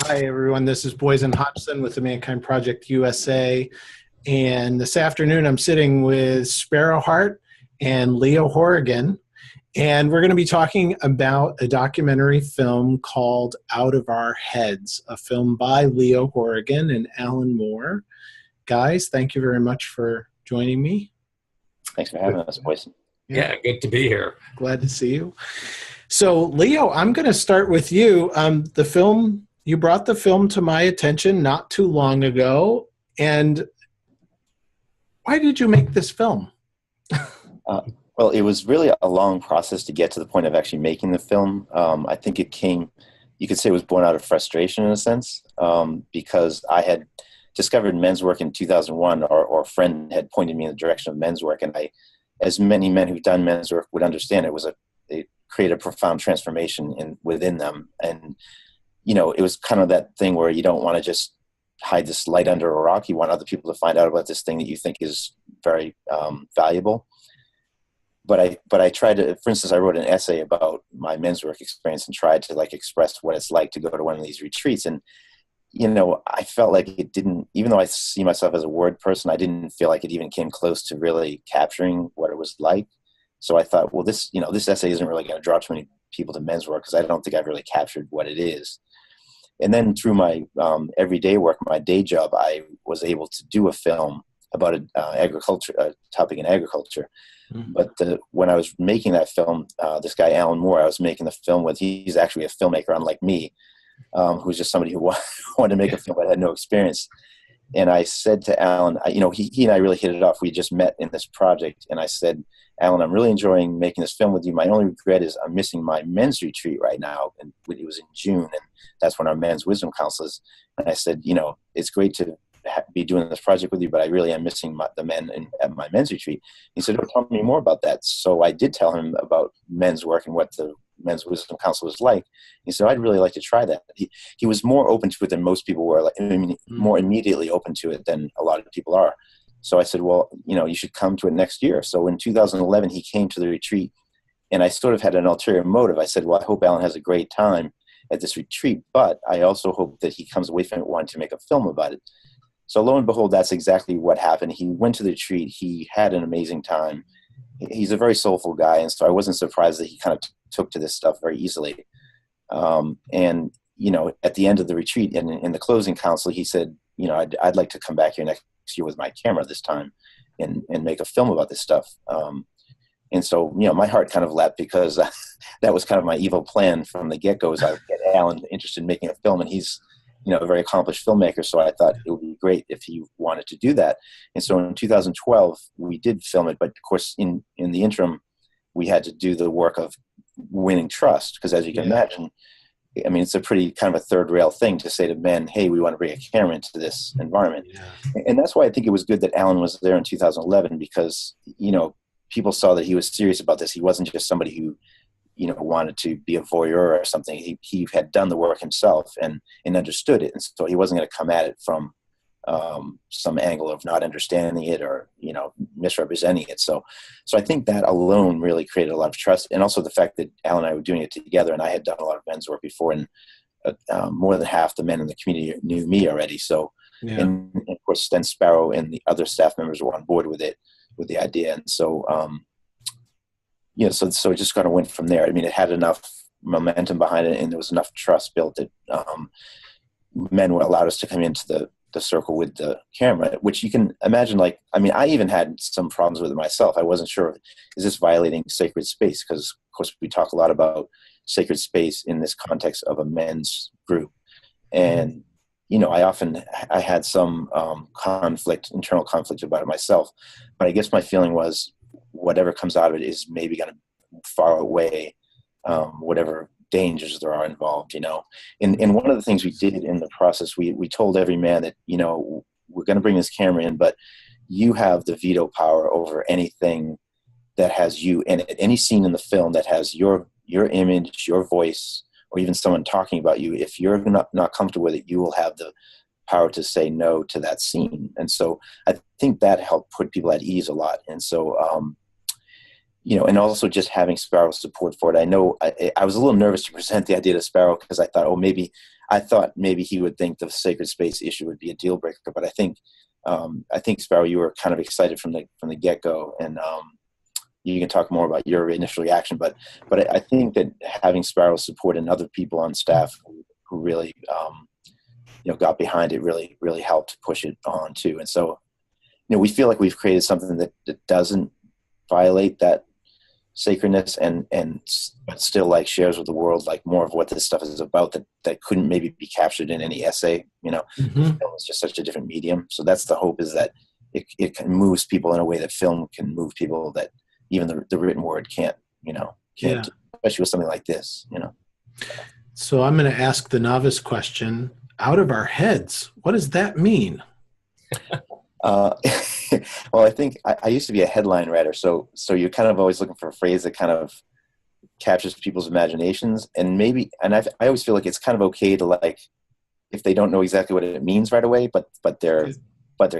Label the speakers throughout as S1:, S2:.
S1: Hi, everyone. This is Boysen Hodgson with the Mankind Project USA. And this afternoon, I'm sitting with Sparrow Hart and Leo Horrigan. And we're going to be talking about a documentary film called Out of Our Heads, a film by Leo Horrigan and Alan Moore. Guys, thank you very much for joining me.
S2: Thanks for having us, Boysen.
S3: Yeah, good to be here.
S1: Glad to see you. So, Leo, I'm going to start with you. You brought the film to my attention not too long ago. And why did you make this film?
S2: Well, it was really a long process to get to the point of actually making the film. I think it came, you could say it was born out of frustration in a sense, because I had discovered men's work in 2001, or a friend had pointed me in the direction of men's work. And as many men who've done men's work would understand, it created a profound transformation within them. And it was kind of that thing where you don't want to just hide this light under a rock. You want other people to find out about this thing that you think is very valuable. But I tried to, for instance, I wrote an essay about my men's work experience and tried to express what it's like to go to one of these retreats. And, I felt like it didn't, even though I see myself as a word person, I didn't feel like it even came close to really capturing what it was like. So I thought, well, this essay isn't really going to draw too many people to men's work because I don't think I've really captured what it is. And then through my everyday work, my day job, I was able to do a film about a topic in agriculture. Mm-hmm. But when I was making that film, this guy, Alan Moore, I was making the film with, he's actually a filmmaker, unlike me, who's just somebody who wanted to make a film but had no experience. And I said to Alan, he and I really hit it off. We just met in this project. And I said, Alan, I'm really enjoying making this film with you. My only regret is I'm missing my men's retreat right now. And it was in June, and that's when our men's wisdom council is. And I said, it's great to be doing this project with you, but I really am missing the men at my men's retreat. He said, tell me more about that. So I did tell him about men's work and what the men's wisdom council was like. He said, I'd really like to try that. He was more open to it than most people were, more immediately open to it than a lot of people are. So I said, well, you should come to it next year. So in 2011, he came to the retreat, and I sort of had an ulterior motive. I said, well, I hope Alan has a great time at this retreat, but I also hope that he comes away from it wanting to make a film about it. So lo and behold, that's exactly what happened. He went to the retreat. He had an amazing time. He's a very soulful guy, and so I wasn't surprised that he kind of took to this stuff very easily. And, at the end of the retreat and in the closing council, he said, I'd like to come back here next year with my camera this time and make a film about this stuff. And so, my heart kind of leapt because that was kind of my evil plan from the get-go, is I would get Alan interested in making a film, and he's, a very accomplished filmmaker. So I thought it would be great if he wanted to do that. And so in 2012, we did film it. But of course, in the interim, we had to do the work of winning trust. Because as you can imagine, it's a pretty kind of a third rail thing to say to men, hey, we want to bring a camera into this environment. Yeah. And that's why I think it was good that Alan was there in 2011, because, people saw that he was serious about this. He wasn't just somebody who, wanted to be a voyeur or something. He had done the work himself and understood it. And so he wasn't going to come at it from some angle of not understanding it or, misrepresenting it. So I think that alone really created a lot of trust. And also the fact that Alan and I were doing it together, and I had done a lot of men's work before, and more than half the men in the community knew me already. So, and of course, then Sparrow and the other staff members were on board with it, with the idea. And so, so it just kind of went from there. It had enough momentum behind it, and there was enough trust built that men were allowed us to come into the circle with the camera, which you can imagine, I even had some problems with it myself. I wasn't sure, is this violating sacred space? Because, of course, we talk a lot about sacred space in this context of a men's group. And, I had some internal conflict about it myself. But I guess my feeling was whatever comes out of it is maybe going to far outweigh whatever dangers there are involved, And one of the things we did in the process, we told every man that, we're going to bring this camera in, but you have the veto power over anything that has you in it. Any scene in the film that has your image, your voice, or even someone talking about you, if you're not comfortable with it, you will have the power to say no to that scene. And so I think that helped put people at ease a lot. And so and also just having Sparrow support for it. I know I was a little nervous to present the idea to Sparrow because I thought, maybe he would think the sacred space issue would be a deal breaker. But I think Sparrow, you were kind of excited from the get go, and you can talk more about your initial reaction. But I think that having Sparrow support and other people on staff who really got behind it really helped push it on too. And so we feel like we've created something that doesn't violate that sacredness and but still like shares with the world like more of what this stuff is about that couldn't maybe be captured in any essay. Film is just such a different medium. So that's the hope, is that it can moves people in a way that film can move people that even the written word can't, especially with something like this.
S1: So I'm going to ask the novice question: out of our heads, what does that mean?
S2: Well, I think I used to be a headline writer, so you're kind of always looking for a phrase that kind of captures people's imaginations, and I always feel like it's kind of okay to, like, if they don't know exactly what it means right away, but they're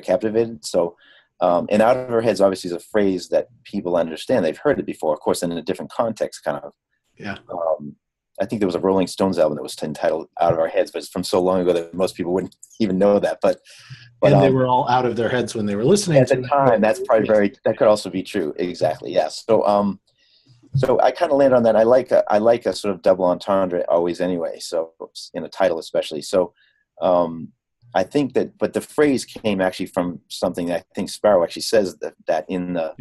S2: captivated. So, and out of our heads obviously is a phrase that people understand. They've heard it before, of course, in a different context, kind of.
S1: Yeah.
S2: I think there was a Rolling Stones album that was entitled "Out of Our Heads," but it's from so long ago that most people wouldn't even know that. But
S1: they were all out of their heads when they were listening
S2: at the time. That's probably that could also be true. Exactly. Yes. So I kind of land on that. I like a sort of double entendre always anyway. So in a title especially. So I think that, but the phrase came actually from something that I think Sparrow actually says that in the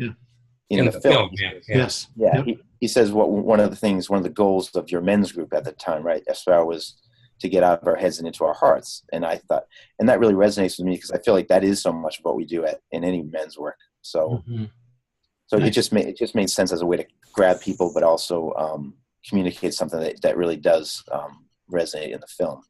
S2: film.
S1: Yeah. Yes.
S2: Yeah. Yep. He says one of the goals of your men's group at the time, right, Sparrow, was to get out of our heads and into our hearts. And I thought, and that really resonates with me because I feel like that is so much of what we do in any men's work. So, so nice. it just made sense as a way to grab people, but also communicate something that really does resonate in the film.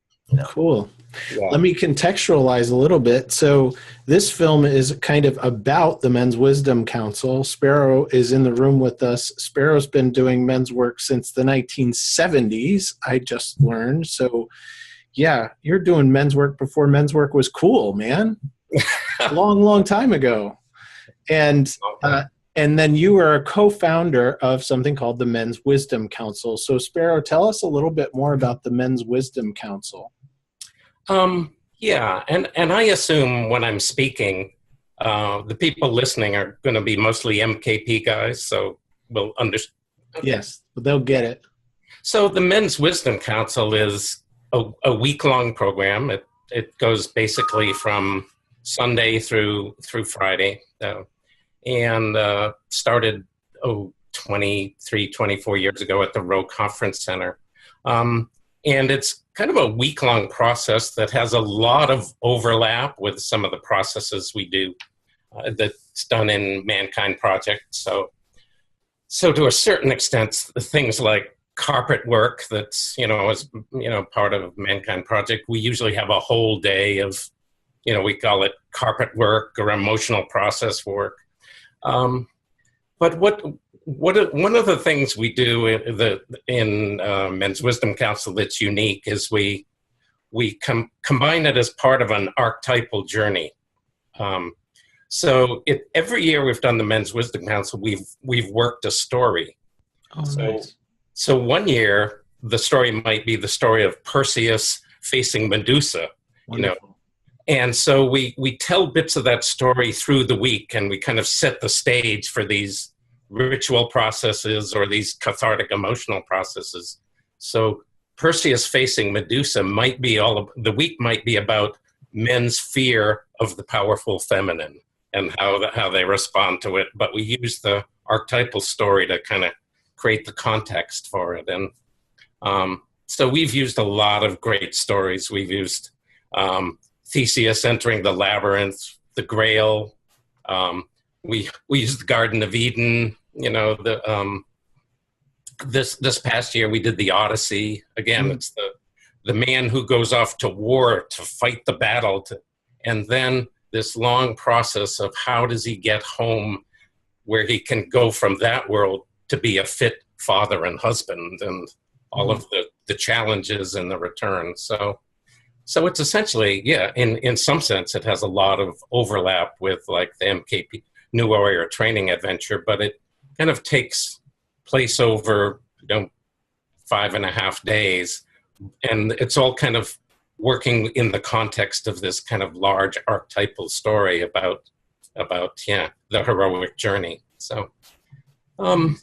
S1: Cool. Yeah. Let me contextualize a little bit. So this film is kind of about the Men's Wisdom Council. Sparrow is in the room with us. Sparrow's been doing men's work since the 1970s, I just learned. So yeah, you're doing men's work before men's work was cool, man. long time ago. And then you are a co-founder of something called the Men's Wisdom Council. So Sparrow, tell us a little bit more about the Men's Wisdom Council.
S3: Yeah, and I assume when I'm speaking, the people listening are going to be mostly MKP guys, so we'll understand. Okay.
S1: Yes, they'll get it.
S3: So the Men's Wisdom Council is a week-long program. It goes basically from Sunday through Friday, and started 23, 24 years ago at the Rowe Conference Center. And it's kind of a week-long process that has a lot of overlap with some of the processes we do that's done in Mankind Project. So to a certain extent, things like carpet work that's, part of Mankind Project, we usually have a whole day of, we call it carpet work or emotional process work. But one of the things we do in Men's Wisdom Council that's unique is we combine it as part of an archetypal journey. So every year we've done the Men's Wisdom Council, we've worked a story.
S1: Oh, nice.
S3: So one year the story might be the story of Perseus facing Medusa.
S1: Wonderful.
S3: And so we tell bits of that story through the week, and we kind of set the stage for these ritual processes or these cathartic emotional processes. So Perseus facing Medusa the week might be about men's fear of the powerful feminine and how they respond to it. But we use the archetypal story to kind of create the context for it. And so we've used a lot of great stories. We've used Theseus entering the labyrinth, the Grail. We used the Garden of Eden. This past year we did the Odyssey. Again, it's the man who goes off to war to fight the battle, and then this long process of how does he get home, where he can go from that world to be a fit father and husband, and all of the challenges and the return. So it's essentially, in some sense, it has a lot of overlap with like the MKP New Warrior Training Adventure, but it kind of takes place over 5.5 days, and it's all kind of working in the context of this kind of large archetypal story about the heroic journey. So so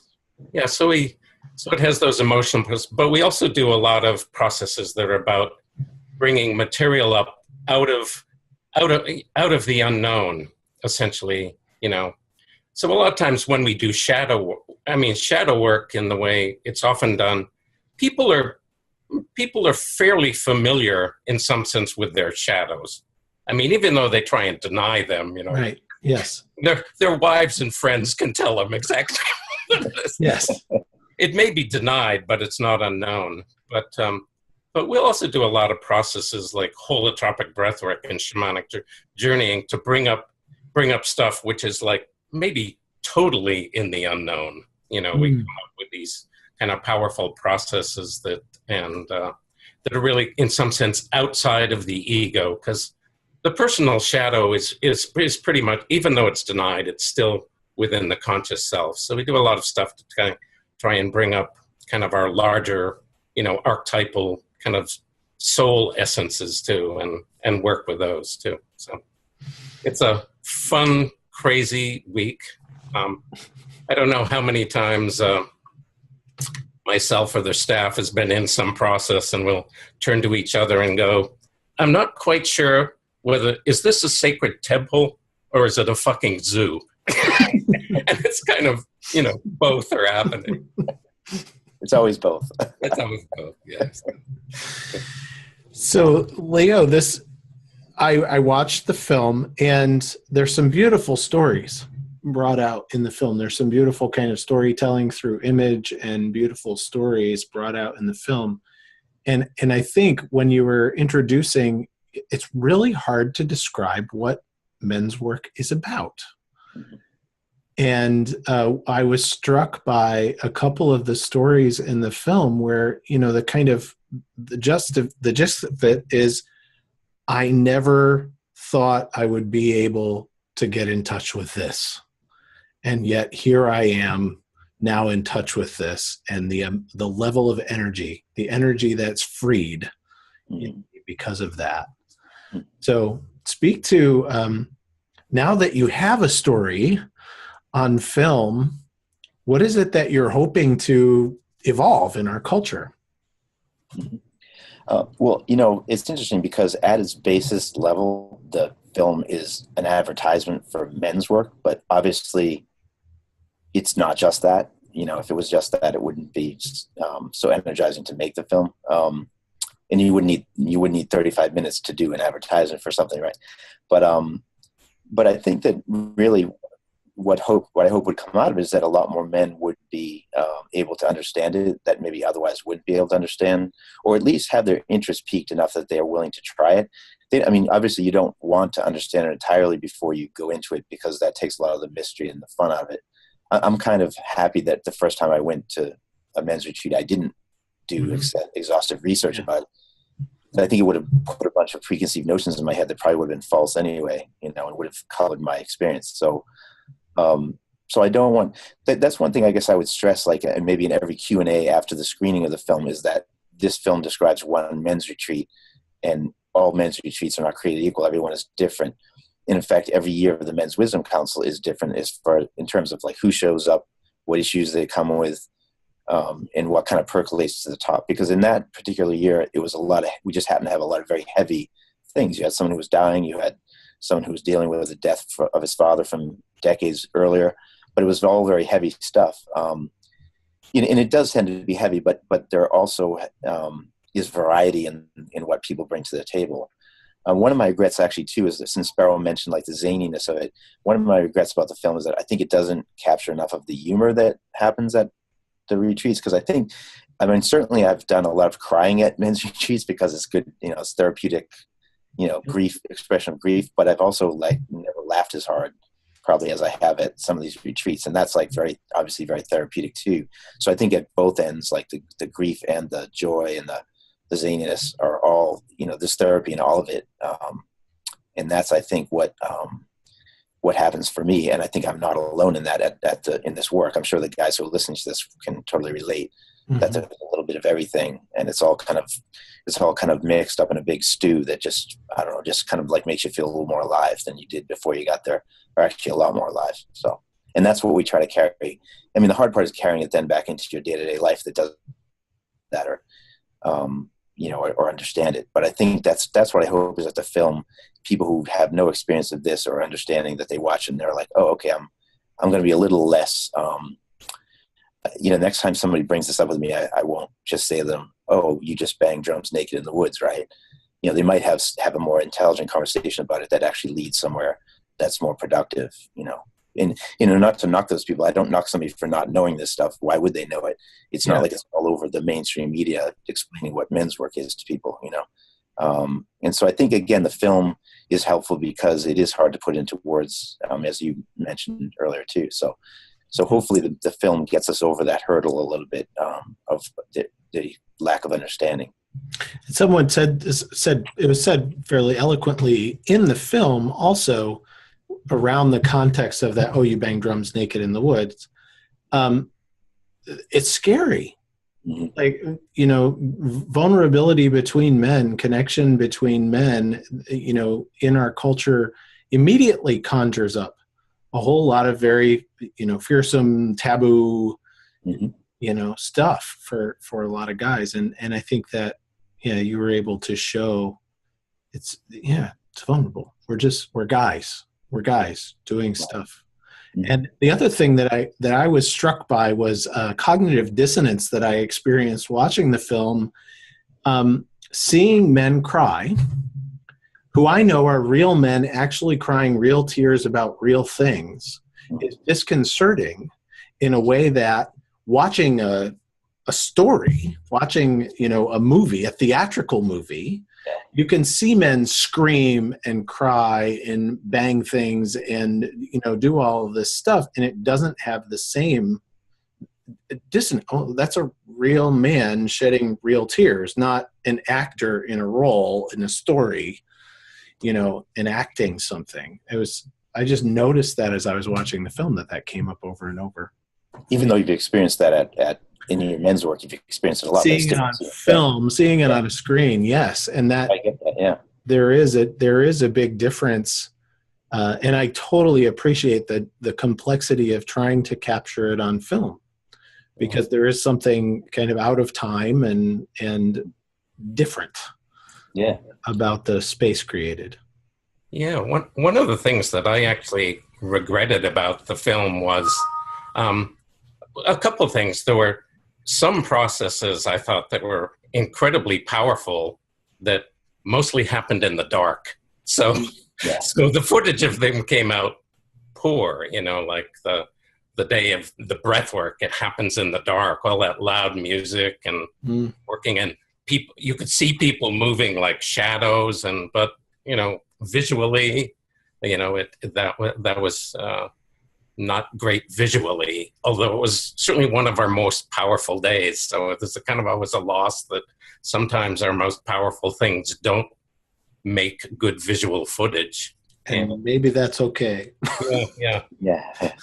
S3: it has those emotional, but we also do a lot of processes that are about bringing material up out of the unknown, essentially. So a lot of times when we do shadow work in the way it's often done, people are fairly familiar in some sense with their shadows. I mean, even though they try and deny them,
S1: Right. Yes.
S3: Their wives and friends can tell them exactly what it is.
S1: Yes.
S3: It may be denied, but it's not unknown. But we'll also do a lot of processes like holotropic breathwork and shamanic journeying to bring up stuff which is like maybe totally in the unknown. We come up with these kind of powerful processes that are really, in some sense, outside of the ego, because the personal shadow is pretty much, even though it's denied, it's still within the conscious self. So we do a lot of stuff to kind of try and bring up kind of our larger, archetypal kind of soul essences too, and work with those too. So it's a fun, crazy week. I don't know how many times myself or the staff has been in some process, and we'll turn to each other and go, I'm not quite sure whether, is this a sacred temple or is it a fucking zoo? And it's kind of, both are happening.
S2: It's always both.
S3: It's always both, yes.
S1: So, Leo, I watched the film, and there's some beautiful stories brought out in the film. There's some beautiful kind of storytelling through image and beautiful stories brought out in the film. And I think when you were introducing, it's really hard to describe what men's work is about. And I was struck by a couple of the stories in the film where, the kind of the gist of it is, I never thought I would be able to get in touch with this. And yet here I am now in touch with this, and the level of energy, the energy that's freed because of that. So speak to, now that you have a story on film, what is it that you're hoping to evolve in our culture?
S2: Well, it's interesting because at its basest level, the film is an advertisement for men's work, but obviously it's not just that. If it was just that, it wouldn't be so energizing to make the film. And you wouldn't need 35 minutes to do an advertisement for something, right? But I think that really what I hope would come out of it is that a lot more men would be able to understand it that maybe otherwise wouldn't be able to understand, or at least have their interest piqued enough that they are willing to try it. Obviously you don't want to understand it entirely before you go into it, because that takes a lot of the mystery and the fun out of it. I'm kind of happy that the first time I went to a men's retreat, I didn't do exhaustive research about it. I think it would have put a bunch of preconceived notions in my head that probably would have been false anyway, and would have colored my experience. So I don't want that's one thing I guess I would stress, and maybe in every Q&A after the screening of the film, is that this film describes one men's retreat, and all men's retreats are not created equal. Everyone is different. And in fact, every year the Men's Wisdom Council is different in terms of who shows up, what issues they come with, and what kind of percolates to the top. Because in that particular year, it was we just happened to have a lot of very heavy things. You had someone who was dying, you had someone who was dealing with the death of his father from decades earlier, but it was all very heavy stuff. And it does tend to be heavy, but there also is variety in what people bring to the table. One of my regrets actually too is that, since Sparrow mentioned the zaniness of it, one of my regrets about the film is that I think it doesn't capture enough of the humor that happens at the retreats. Because certainly I've done a lot of crying at men's retreats because it's good, it's therapeutic, grief, expression of grief. But I've also never laughed as hard probably as I have at some of these retreats, and that's very obviously very therapeutic too. So I think at both ends, the grief and the joy and the zaniness are all, this therapy and all of it. And that's, I think, what what happens for me. And I think I'm not alone in that in this work. I'm sure the guys who are listening to this can totally relate. Mm-hmm. That there's a little bit of everything, and it's all kind of mixed up in a big stew that just, I don't know, just kind of like makes you feel a little more alive than you did before you got there, or actually a lot more alive. So, and that's what we try to carry. I mean, the hard part is carrying it then back into your day-to-day life that does that, or or understand it. But I think that's what I hope is that the film, people who have no experience of this or understanding, that they watch and they're like, oh, okay, I'm going to be a little less, next time somebody brings this up with me, I won't just say to them, oh, you just bang drums naked in the woods, right? They might have a more intelligent conversation about it that actually leads somewhere that's more productive, And, not to knock those people. I don't knock somebody for not knowing this stuff. Why would they know it? It's not like it's all over the mainstream media explaining what men's work is to people, And so I think, again, the film is helpful because it is hard to put into words, as you mentioned earlier too. So hopefully the film gets us over that hurdle a little bit of the lack of understanding.
S1: Someone said it was said fairly eloquently in the film also, around the context of that, oh, you bang drums naked in the woods. It's scary. Mm-hmm. Like, vulnerability between men, connection between men, in our culture immediately conjures up a whole lot of very, fearsome, taboo, mm-hmm. Stuff for a lot of guys. And I think that, you were able to show it's vulnerable. We're guys. We're guys doing stuff. Mm-hmm. And the other thing that I was struck by was cognitive dissonance that I experienced watching the film, seeing men cry, who I know are real men actually crying real tears about real things, is disconcerting in a way that watching a story, watching, a movie, a theatrical movie, you can see men scream and cry and bang things and, do all of this stuff. And it doesn't have the same dissonance. Oh, that's a real man shedding real tears, not an actor in a role in a story, enacting something. I just noticed that as I was watching the film that came up over and over. Even
S2: though you've experienced that in your men's work, you've experienced it a lot.
S1: Seeing it on film, seeing it on a screen, yes, and that I get that. Yeah, there is a big difference, and I totally appreciate the complexity of trying to capture it on film, because there is something kind of out of time and different, about the space created.
S3: Yeah, one of the things that I actually regretted about the film was a couple of things. There were some processes I thought that were incredibly powerful that mostly happened in the dark. So the footage of them came out poor, like the day of the breath work, it happens in the dark, all that loud music and working, and people, you could see people moving like shadows, but visually, that was not great visually, although it was certainly one of our most powerful days. So there's kind of always a loss that sometimes our most powerful things don't make good visual footage.
S1: And maybe that's okay.
S3: Yeah.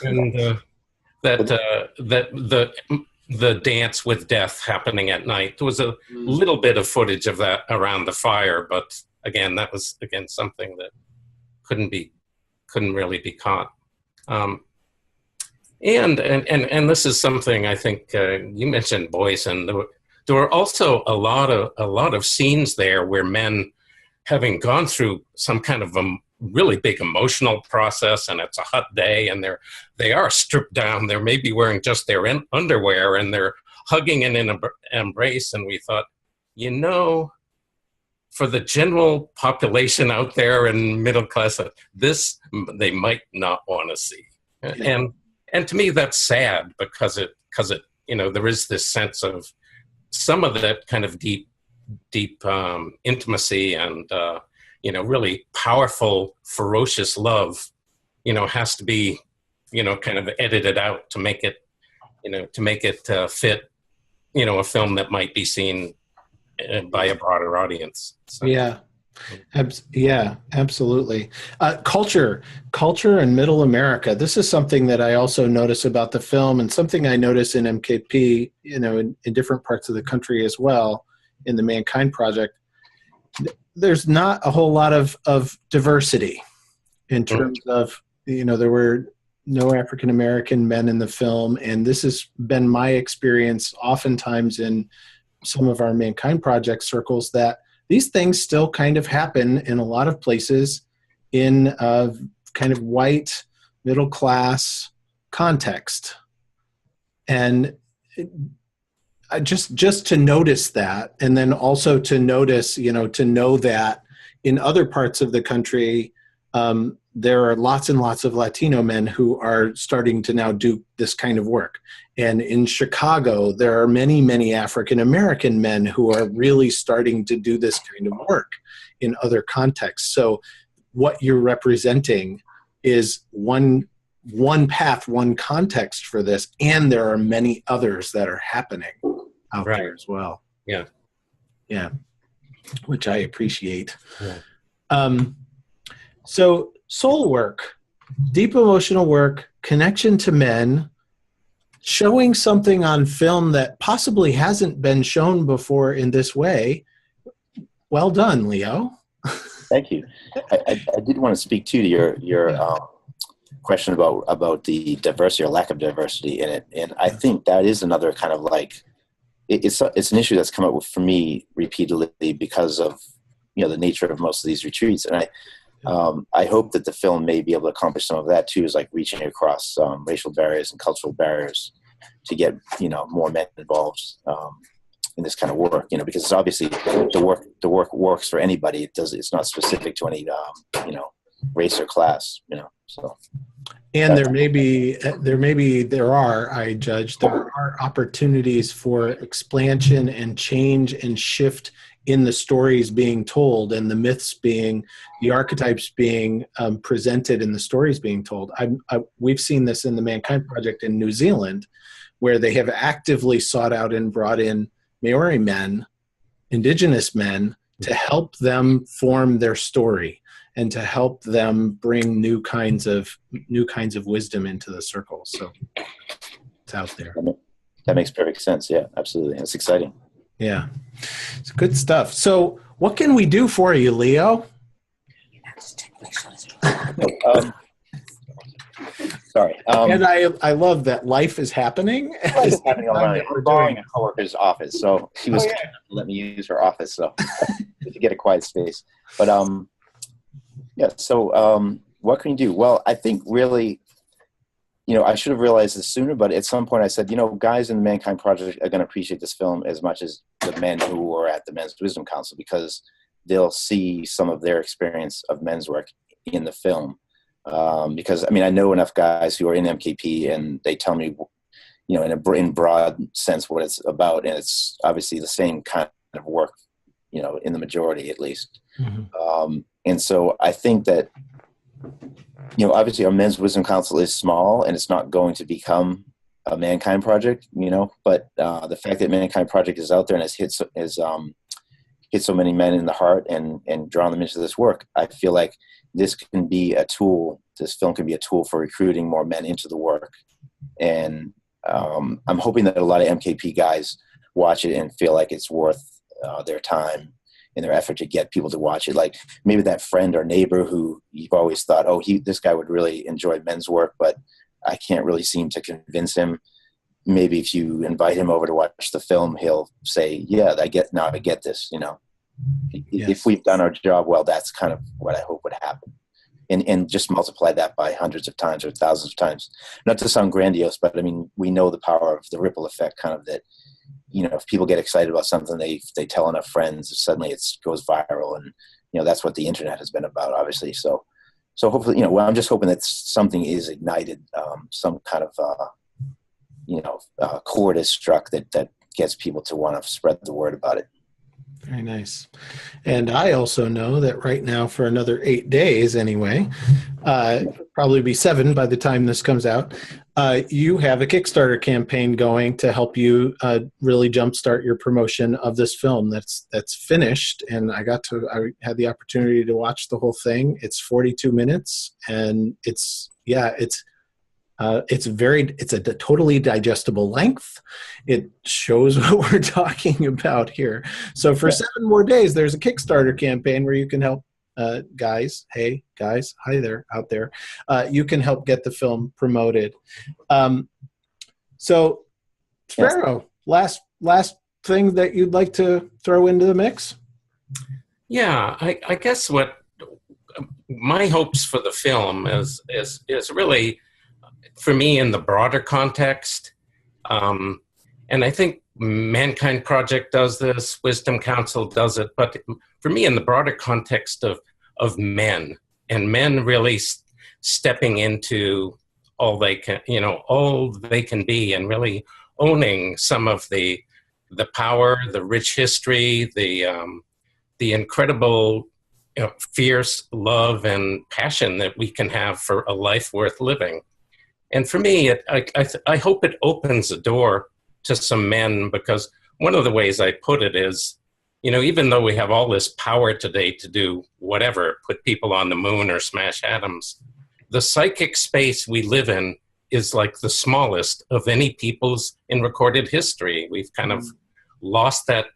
S3: And the dance with death happening at night, there was a little bit of footage of that around the fire, but again, that was something that couldn't really be caught. And this is something I think you mentioned, Boysen. There were also a lot of scenes there where men, having gone through some kind of a really big emotional process, and it's a hot day, and they are stripped down. They're maybe wearing just their underwear, and they're hugging in an embrace. And we thought, for the general population out there in middle class, this they might not want to see. Yeah. And to me, that's sad because it there is this sense of some of that kind of deep intimacy and really powerful, ferocious love, has to be kind of edited out to make it fit a film that might be seen by a broader audience. So.
S1: Yeah. Yeah, absolutely. Culture in Middle America. This is something that I also notice about the film, and something I notice in MKP, in different parts of the country as well, in the Mankind Project. There's not a whole lot of diversity in terms of, there were no African American men in the film, and this has been my experience oftentimes in some of our Mankind Project circles, that these things still kind of happen in a lot of places in a kind of white, middle class context. And just to notice that, and then also to notice, to know that in other parts of the country, there are lots and lots of Latino men who are starting to now do this kind of work. And in Chicago, there are many, many African American men who are really starting to do this kind of work in other contexts. So what you're representing is one path, one context for this, and there are many others that are happening out there as well.
S3: Yeah.
S1: Yeah. Which I appreciate.
S3: Yeah.
S1: So soul work, deep emotional work, connection to men, showing something on film that possibly hasn't been shown before in this way. Well done, Leo.
S2: Thank you. I did want to speak too to your question about the diversity or lack of diversity in it, and I think that is another kind of like it's an issue that's come up with for me repeatedly because of the nature of most of these retreats, and I hope that the film may be able to accomplish some of that too, is like reaching across racial barriers and cultural barriers to get more men involved in this kind of work. Because it's obviously the work works for anybody. It's not specific to any race or class. So.
S1: And there are opportunities for expansion and change and shift in the stories being told, and the myths the archetypes being presented, and the stories being told. We've seen this in the Mankind Project in New Zealand, where they have actively sought out and brought in Maori men, indigenous men, to help them form their story and to help them bring new kinds of wisdom into the circle. So it's out there.
S2: That makes perfect sense. Yeah, absolutely. It's exciting.
S1: Yeah, it's good stuff. So what can we do for you, Leo?
S2: Sorry.
S1: And I love that life is happening.
S2: Life is happening all around. We're borrowing a coworker's office, so she was kind enough to let me use her office, so to get a quiet space. But So what can you do? Well, I think really, I should have realized this sooner, but at some point I said, guys in the Mankind Project are going to appreciate this film as much as the men who were at the Men's Wisdom Council, because they'll see some of their experience of men's work in the film. Because I know enough guys who are in MKP, and they tell me, in broad sense what it's about, and it's obviously the same kind of work, in the majority at least. Mm-hmm. And so I think that, obviously our Men's Wisdom Council is small, and it's not going to become a Mankind Project, but the fact that Mankind Project is out there and has hit so many men in the heart and drawn them into this work, I feel like this film can be a tool for recruiting more men into the work. And I'm hoping that a lot of MKP guys watch it and feel like it's worth their time and their effort to get people to watch it. Like maybe that friend or neighbor who you've always thought, this guy would really enjoy men's work, but I can't really seem to convince him. Maybe if you invite him over to watch the film, he'll say, yeah, I get this, Yes. If we've done our job well, that's kind of what I hope would happen. And just multiply that by hundreds of times or thousands of times. Not to sound grandiose, but we know the power of the ripple effect, kind of that, if people get excited about something, they tell enough friends, suddenly it goes viral. And, that's what the internet has been about, obviously. So hopefully, I'm just hoping that something is ignited, some kind of, chord is struck that gets people to want to spread the word about it.
S1: Very nice. And I also know that right now, for another 8 days anyway, probably be 7 by the time this comes out, You have a Kickstarter campaign going to help you really jumpstart your promotion of this film. That's finished, and I had the opportunity to watch the whole thing. It's 42 minutes, and it's a totally digestible length. It shows what we're talking about here. So for 7 more days, there's a Kickstarter campaign where you can help guys. Hey guys, hi there out there. You can help get the film promoted. So Sparrow, last thing that you'd like to throw into the mix?
S3: Yeah, I guess what my hopes for the film is really, for me, in the broader context, and I think Mankind Project does this, Wisdom Council does it, but for me, in the broader context of men, and men really stepping into all they can be, and really owning some of the power, the rich history, the incredible, fierce love and passion that we can have for a life worth living. And for me, I hope it opens a door to some men, because one of the ways I put it is, even though we have all this power today to do whatever, put people on the moon or smash atoms, the psychic space we live in is like the smallest of any people's in recorded history. We've kind of lost that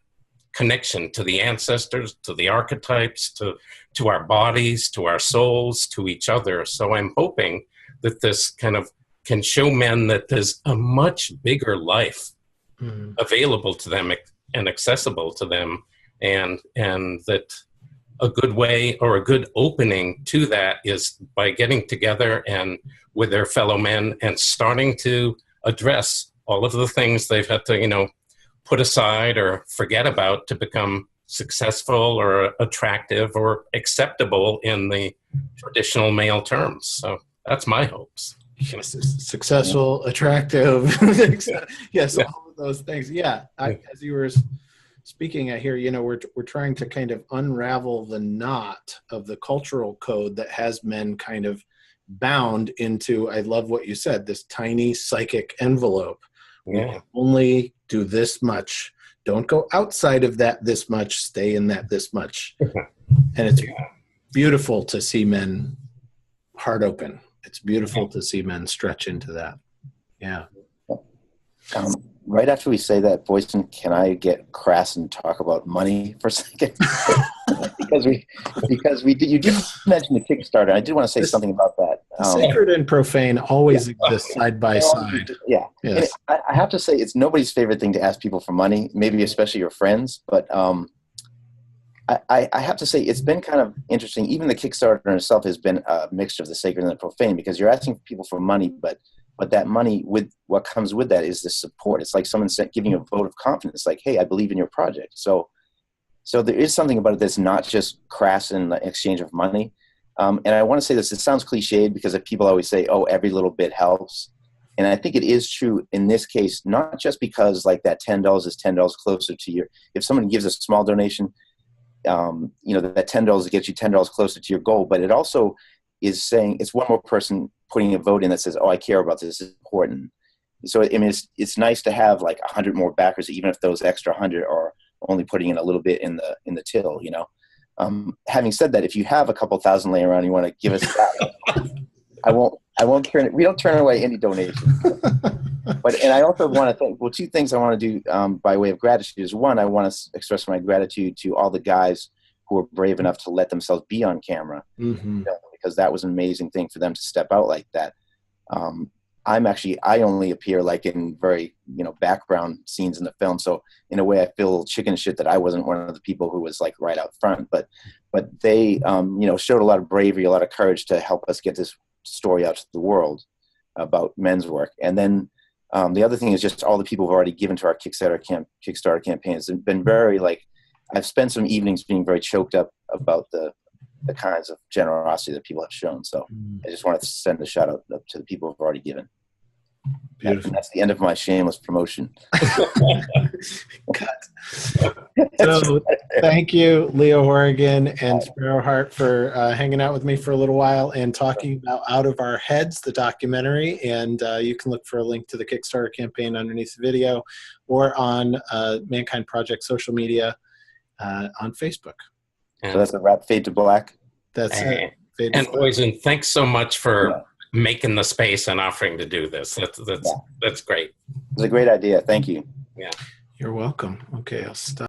S3: connection to the ancestors, to the archetypes, to our bodies, to our souls, to each other. So I'm hoping that this kind of can show men that there's a much bigger life available to them and accessible to them, and that a good way or a good opening to that is by getting together and with their fellow men and starting to address all of the things they've had to, put aside or forget about to become successful or attractive or acceptable in the traditional male terms. So that's my hopes.
S1: Yes, successful, attractive. Yes, all of those things. Yeah, as you were speaking, I hear, we're trying to kind of unravel the knot of the cultural code that has men kind of bound into, I love what you said, this tiny psychic envelope.
S3: Yeah.
S1: We only do this much. Don't go outside of that this much. Stay in that this much. And it's beautiful to see men heart open. It's beautiful to see men stretch into that. Yeah.
S2: Right after we say that, Boysen, can I get crass and talk about money for a second? because you did mention the Kickstarter. I did want to say something about that.
S1: Sacred and profane always exist side by side.
S2: Yeah.
S1: Yes.
S2: I have to say, it's nobody's favorite thing to ask people for money, maybe especially your friends. But I have to say, it's been kind of interesting. Even the Kickstarter in itself has been a mixture of the sacred and the profane, because you're asking people for money, but that money, with what comes with that, is the support. It's like someone giving you a vote of confidence, like, hey, I believe in your project. So there is something about it that's not just crass in the exchange of money. And I want to say this, it sounds cliched, because people always say, oh, every little bit helps. And I think it is true in this case, not just because like that $10 is $10 closer to if someone gives a small donation, that $10 gets you $10 closer to your goal, but it also is saying it's one more person putting a vote in that says, oh, I care about this, it's important. So, I mean, it's nice to have like 100 more backers, even if those extra 100 are only putting in a little bit in the till, Having said that, if you have a couple thousand laying around, you want to give us that. I won't turn it. We don't turn away any donations. And I also want to thank, two things I want to do by way of gratitude is, one, I want to express my gratitude to all the guys who were brave enough to let themselves be on camera, because that was an amazing thing for them to step out like that. I only appear like in very, background scenes in the film. So in a way, I feel chicken shit that I wasn't one of the people who was like right out front, but they, showed a lot of bravery, a lot of courage to help us get this story out to the world about men's work. And then the other thing is just all the people who've already given to our Kickstarter campaign has been very I've spent some evenings being very choked up about the kinds of generosity that people have shown. So I just wanted to send a shout out to the people who've already given.
S1: Beautiful.
S2: That's the end of my shameless promotion.
S1: Cut. So thank you, Leo Horrigan and Sparrow Hart, for hanging out with me for a little while and talking about Out of Our Heads, the documentary. And you can look for a link to the Kickstarter campaign underneath the video or on Mankind Project social media on Facebook.
S2: So that's a wrap. Fade to black.
S1: That's it. Fade to
S3: And
S1: black.
S3: Boysen, thanks so much for making the space and offering to do this. That's great.
S2: It was a great idea. Thank you.
S3: Yeah.
S1: You're welcome. Okay, I'll stop.